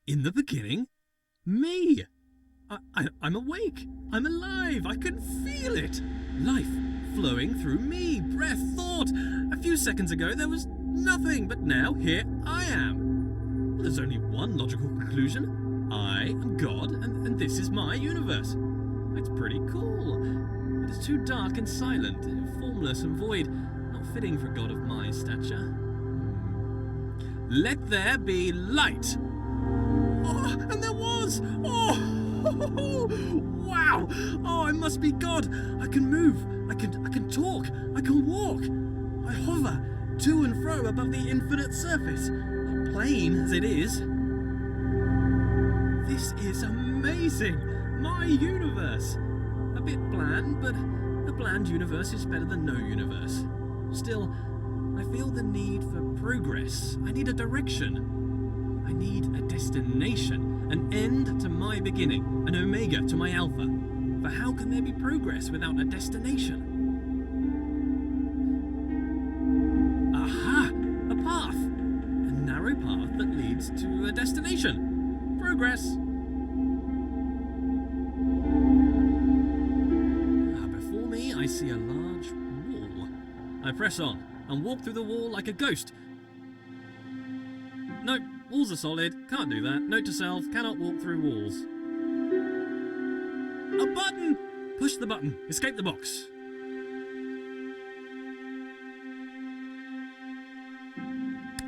In the beginning, me. I'm awake. I'm alive. I can feel it. Life flowing through me. Breath, thought. A few seconds ago, there was nothing, but now here I am. Well, there's only one logical conclusion. I am God, and this is my universe. It's pretty cool. But it's too dark and silent, formless and void, not fitting for a god of my stature. Let there be light. Oh, and there was. Oh. Wow! Oh, I must be God. I can move. I can talk. I can walk. I hover to and fro above the infinite surface, plain as it is. This is amazing. My universe. A bit bland, but a bland universe is better than no universe. Still, I feel the need for progress. I need a direction. I need a destination, an end to my beginning, an omega to my alpha. For how can there be progress without a destination? Aha! A path! A narrow path that leads to a destination. Progress! Before me, I see a large wall. I press on and walk through the wall like a ghost. Nope, walls are solid, can't do that. Note to self, cannot walk through walls. A button! Push the button, escape the box.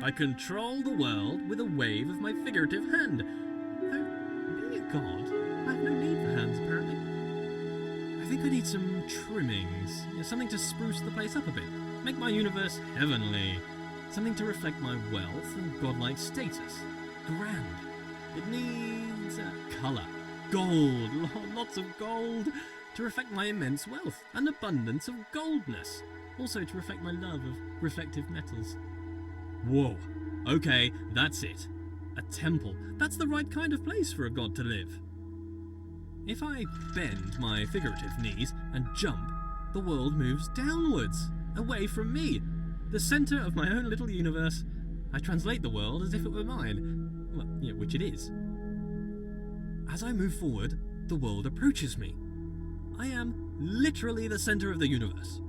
I control the world with a wave of my figurative hand. Though, being a god, I have no need for hands apparently. I think I need some trimmings, something to spruce the place up a bit. Make my universe heavenly. Something to reflect my wealth and godlike status. Grand. It needs colour. Gold. Lots of gold. To reflect my immense wealth and abundance of goldness. Also to reflect my love of reflective metals. Whoa. Okay, that's it. A temple. That's the right kind of place for a god to live. If I bend my figurative knees and jump, the world moves downwards, away from me. The centre of my own little universe. I translate the world as if it were mine. Well, yeah, which it is. As I move forward, the world approaches me. I am literally the centre of the universe.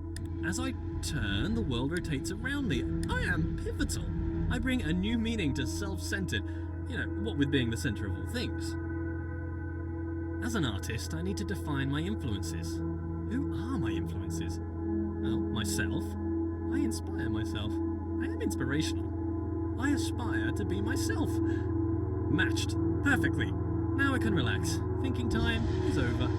As I turn, the world rotates around me. I am pivotal. I bring a new meaning to self-centred. What with being the centre of all things. As an artist, I need to define my influences. Who are my influences? Well, myself. I inspire myself. I am inspirational. I aspire to be myself. Matched. Perfectly. Now I can relax. Thinking time is over.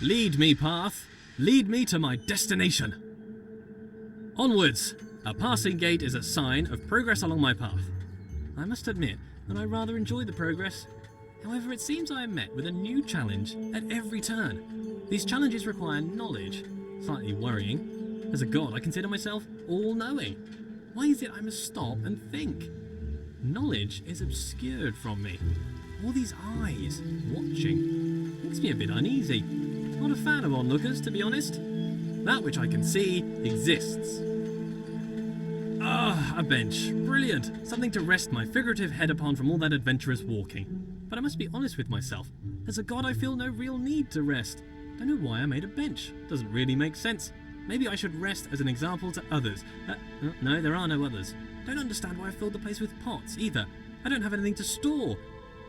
Lead me, path. Lead me to my destination. Onwards. A passing gate is a sign of progress along my path. I must admit that I rather enjoy the progress. However, it seems I am met with a new challenge at every turn. These challenges require knowledge. Slightly worrying. As a god, I consider myself all-knowing. Why is it I must stop and think? Knowledge is obscured from me. All these eyes watching makes me a bit uneasy. Not a fan of onlookers, to be honest. That which I can see exists. A bench. Brilliant. Something to rest my figurative head upon from all that adventurous walking. But I must be honest with myself. As a god, I feel no real need to rest. Don't know why I made a bench. Doesn't really make sense. Maybe I should rest as an example to others. No, there are no others. Don't understand why I filled the place with pots, either. I don't have anything to store.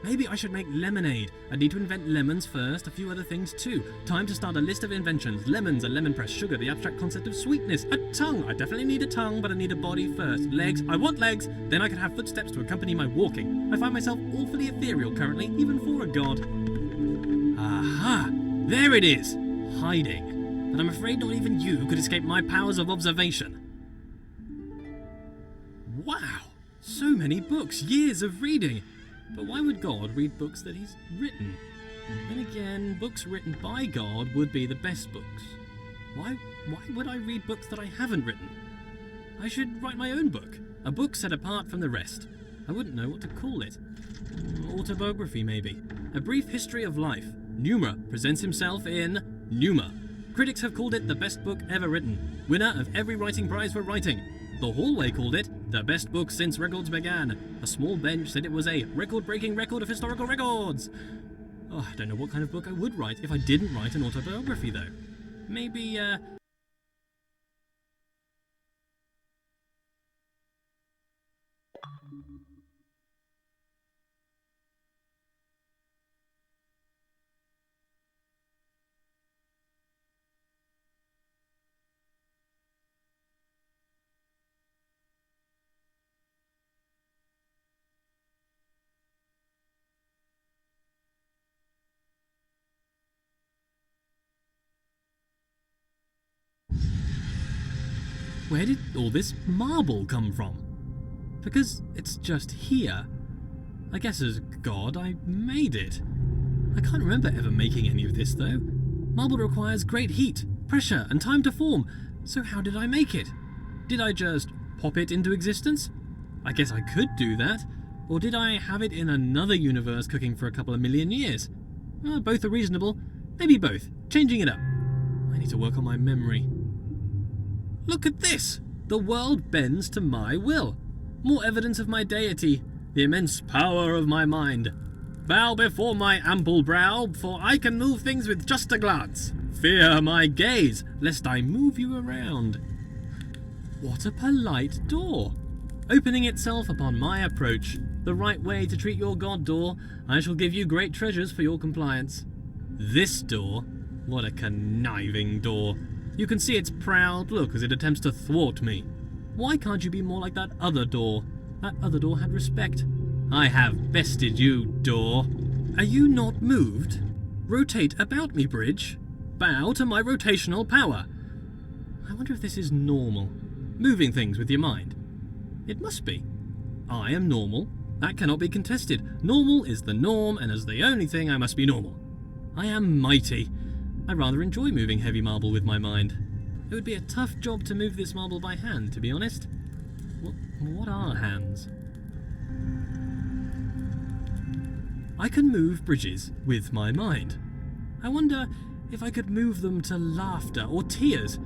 Maybe I should make lemonade. I need to invent lemons first, a few other things too. Time to start a list of inventions. Lemons, a lemon press, sugar, the abstract concept of sweetness. A tongue. I definitely need a tongue, but I need a body first. Legs. I want legs. Then I can have footsteps to accompany my walking. I find myself awfully ethereal currently, even for a god. Aha! There it is! Hiding. but I'm afraid not even you could escape my powers of observation. Wow! So many books, years of reading! But why would God read books that he's written? Then again, books written by God would be the best books. Why would I read books that I haven't written? I should write my own book. A book set apart from the rest. I wouldn't know what to call it. Autobiography, maybe. A brief history of life. Pneuma presents himself in Pneuma. Critics have called it the best book ever written. Winner of every writing prize for writing. The Hallway called it the best book since records began. A small bench said it was a record-breaking record of historical records. Oh, I don't know what kind of book I would write if I didn't write an autobiography, though. Maybe, where did all this marble come from? Because it's just here. I guess as God, I made it. I can't remember ever making any of this, though. Marble requires great heat, pressure, and time to form, so how did I make it? Did I just pop it into existence? I guess I could do that. Or did I have it in another universe cooking for a couple of million years? Both are reasonable. Maybe both. Changing it up. I need to work on my memory. Look at this! The world bends to my will. More evidence of my deity, the immense power of my mind. Bow before my ample brow, for I can move things with just a glance. Fear my gaze, lest I move you around. What a polite door! Opening itself upon my approach. The right way to treat your god, door. I shall give you great treasures for your compliance. This door? What a conniving door. You can see its proud look as it attempts to thwart me. Why can't you be more like that other door? That other door had respect. I have bested you, door. Are you not moved? Rotate about me, bridge. Bow to my rotational power. I wonder if this is normal. Moving things with your mind. It must be. I am normal. That cannot be contested. Normal is the norm, and as the only thing, I must be normal. I am mighty. I rather enjoy moving heavy marble with my mind. It would be a tough job to move this marble by hand, to be honest. What are hands? I can move bridges with my mind. I wonder if I could move them to laughter or tears.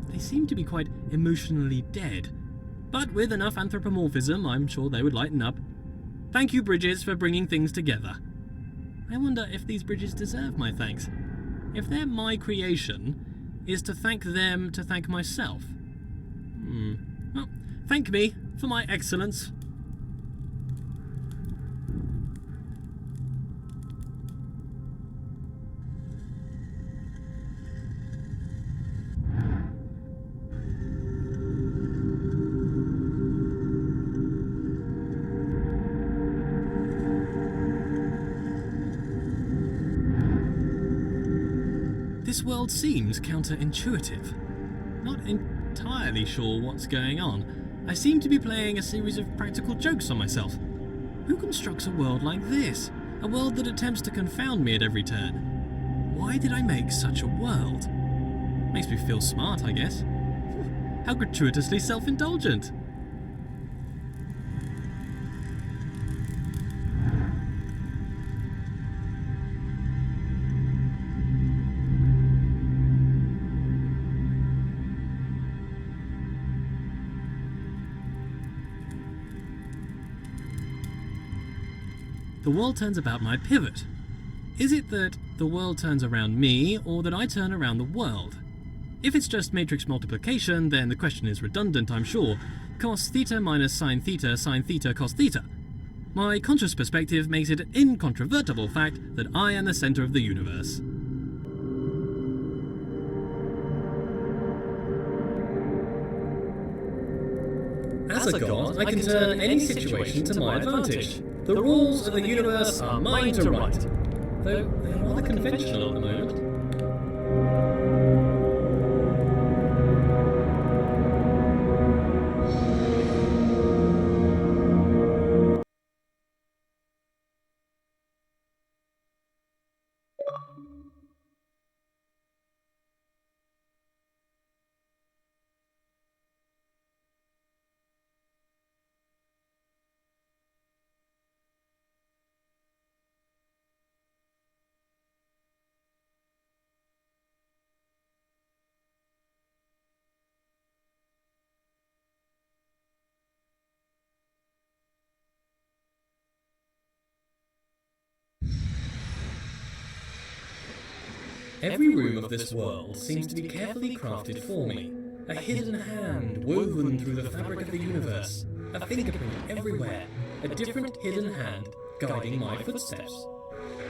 They seem to be quite emotionally dead. But with enough anthropomorphism, I'm sure they would lighten up. Thank you, bridges, for bringing things together. I wonder if these bridges deserve my thanks. If they're my creation, is to thank them to thank myself? Well, thank me for my excellence. This world seems counterintuitive. Not entirely sure what's going on. I seem to be playing a series of practical jokes on myself. Who constructs a world like this? A world that attempts to confound me at every turn? Why did I make such a world? Makes me feel smart, I guess. How gratuitously self-indulgent. The world turns about my pivot. Is it that the world turns around me, or that I turn around the world? If it's just matrix multiplication, then the question is redundant, I'm sure. Cos theta minus sine theta cos theta. My conscious perspective makes it an incontrovertible fact that I am the center of the universe. As a god, I can turn any situation to my advantage. The rules of the universe are mine to write, though they're rather conventional at the moment. Every room of this world seems to be carefully crafted for me. A hidden hand woven through the fabric of the universe. A fingerprint everywhere. A different hidden hand guiding my footsteps.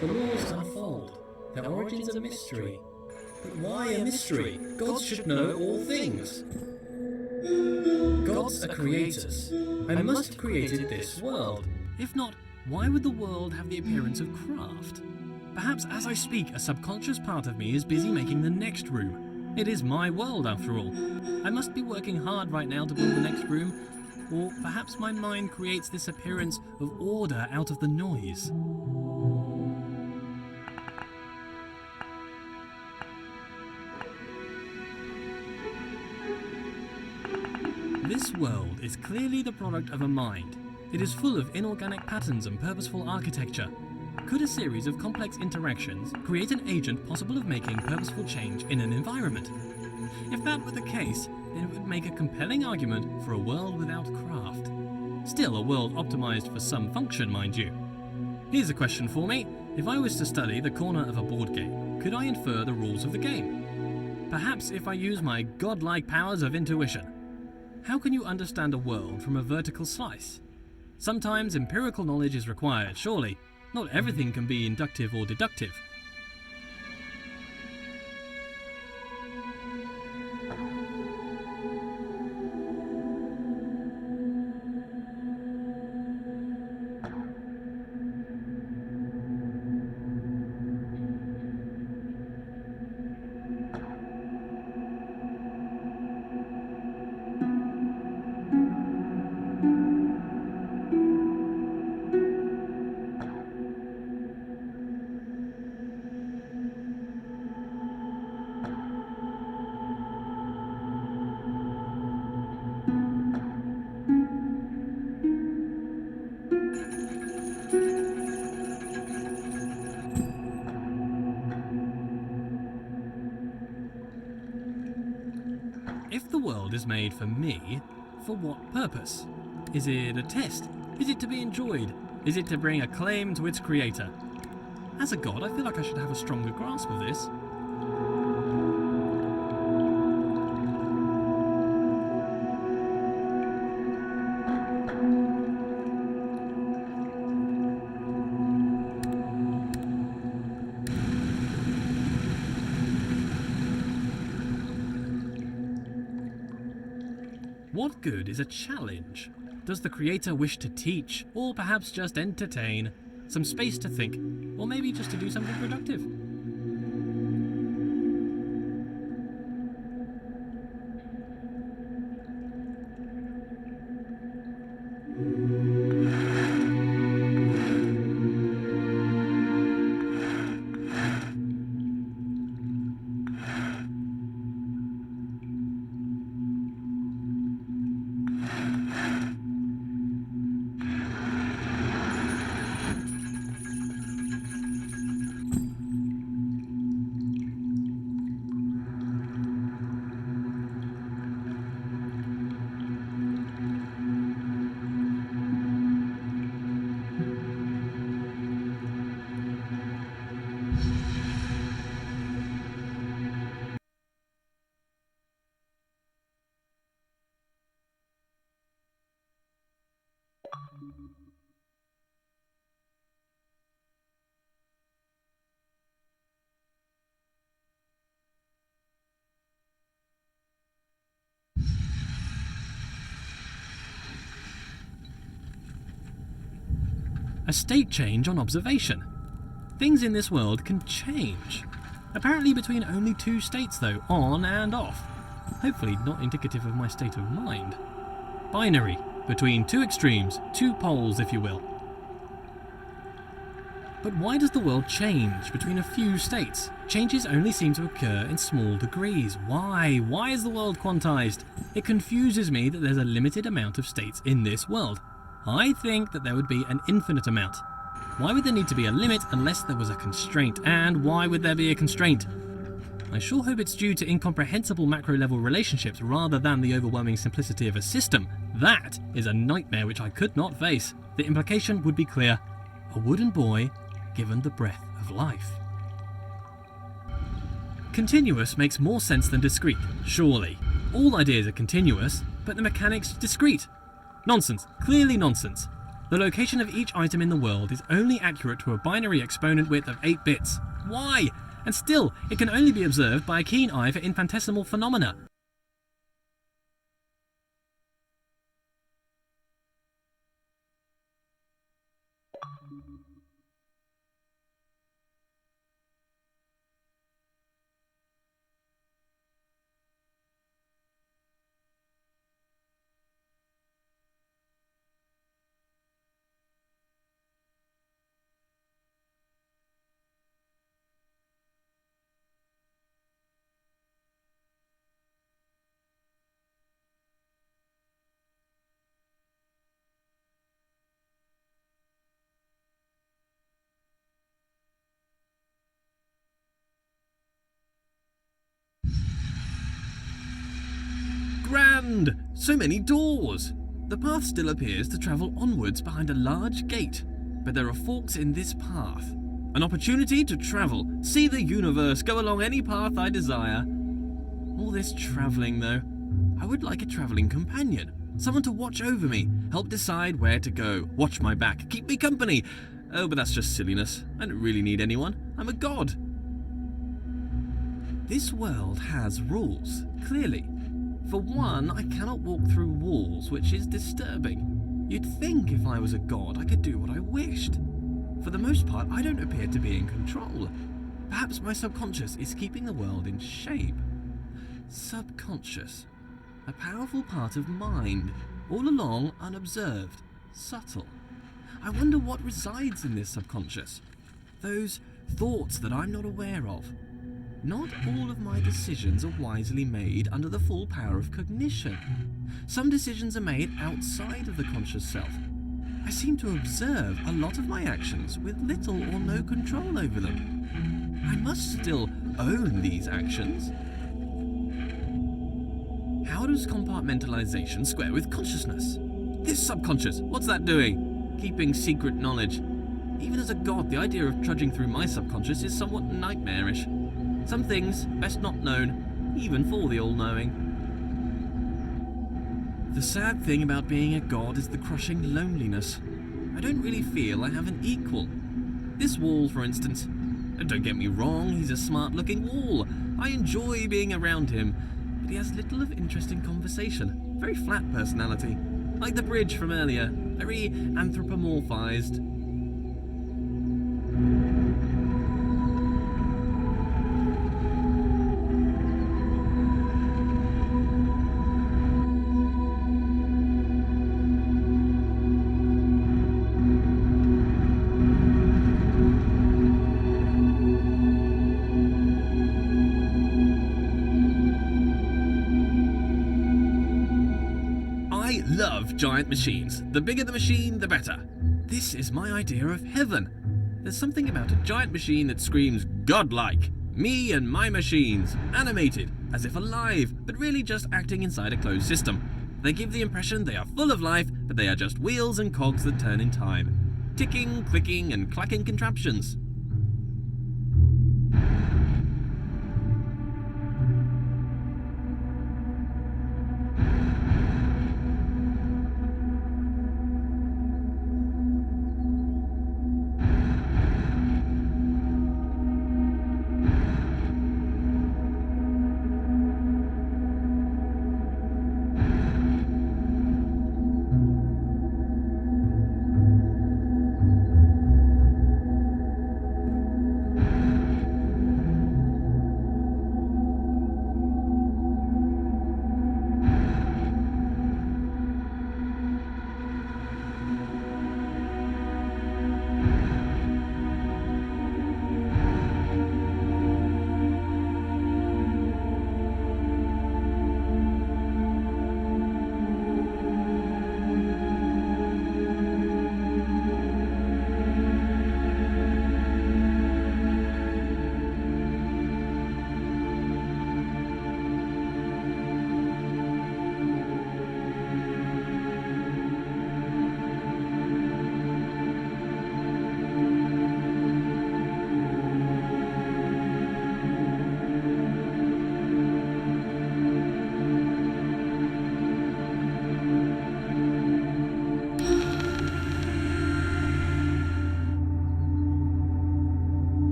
The laws unfold. Their origins a mystery. But why a mystery? Gods should know all things. Gods are creators. I must have created this world. If not, why would the world have the appearance of craft? Perhaps as I speak, a subconscious part of me is busy making the next room. It is my world, after all. I must be working hard right now to build the next room, or perhaps my mind creates this appearance of order out of the noise. This world is clearly the product of a mind. It is full of inorganic patterns and purposeful architecture. Could a series of complex interactions create an agent possible of making purposeful change in an environment? If that were the case, then it would make a compelling argument for a world without craft. Still a world optimized for some function, mind you. Here's a question for me. If I was to study the corner of a board game, could I infer the rules of the game? Perhaps if I use my godlike powers of intuition. How can you understand a world from a vertical slice? Sometimes empirical knowledge is required, surely. Not everything can be inductive or deductive. If the world is made for me, for what purpose? Is it a test? Is it to be enjoyed? Is it to bring acclaim to its creator? As a god, I feel like I should have a stronger grasp of this. What good is a challenge? Does the creator wish to teach, or perhaps just entertain? Some space to think, or maybe just to do something productive? A state change on observation. Things in this world can change. Apparently between only two states though, on and off. Hopefully not indicative of my state of mind. Binary, between two extremes, two poles if you will. But why does the world change between a few states? Changes only seem to occur in small degrees. Why? Why is the world quantized? It confuses me that there's a limited amount of states in this world. I think that there would be an infinite amount. Why would there need to be a limit unless there was a constraint? And why would there be a constraint? I sure hope it's due to incomprehensible macro-level relationships rather than the overwhelming simplicity of a system. That is a nightmare which I could not face. The implication would be clear. A wooden boy given the breath of life. Continuous makes more sense than discrete, surely. All ideas are continuous, but the mechanics discrete. Nonsense, clearly nonsense. The location of each item in the world is only accurate to a binary exponent width of 8 bits. Why? And still, it can only be observed by a keen eye for infinitesimal phenomena. Grand! So many doors! The path still appears to travel onwards behind a large gate, but there are forks in this path. An opportunity to travel, see the universe, go along any path I desire. All this travelling though, I would like a travelling companion. Someone to watch over me, help decide where to go, watch my back, keep me company. Oh, but that's just silliness. I don't really need anyone. I'm a god. This world has rules, clearly. For one, I cannot walk through walls, which is disturbing. You'd think if I was a god, I could do what I wished. For the most part, I don't appear to be in control. Perhaps my subconscious is keeping the world in shape. Subconscious. A powerful part of mind, all along unobserved, subtle. I wonder what resides in this subconscious. Those thoughts that I'm not aware of. Not all of my decisions are wisely made under the full power of cognition. Some decisions are made outside of the conscious self. I seem to observe a lot of my actions with little or no control over them. I must still own these actions. How does compartmentalization square with consciousness? This subconscious, what's that doing? Keeping secret knowledge. Even as a god, the idea of trudging through my subconscious is somewhat nightmarish. Some things best not known, even for the all-knowing. The sad thing about being a god is the crushing loneliness. I don't really feel I have an equal. This wall, for instance. Don't get me wrong, he's a smart-looking wall. I enjoy being around him, but he has little of interest in conversation. Very flat personality. Like the bridge from earlier, very anthropomorphized. I love giant machines. The bigger the machine, the better. This is my idea of heaven. There's something about a giant machine that screams godlike. Me and my machines, animated, as if alive, but really just acting inside a closed system. They give the impression they are full of life, but they are just wheels and cogs that turn in time. Ticking, clicking, and clacking contraptions.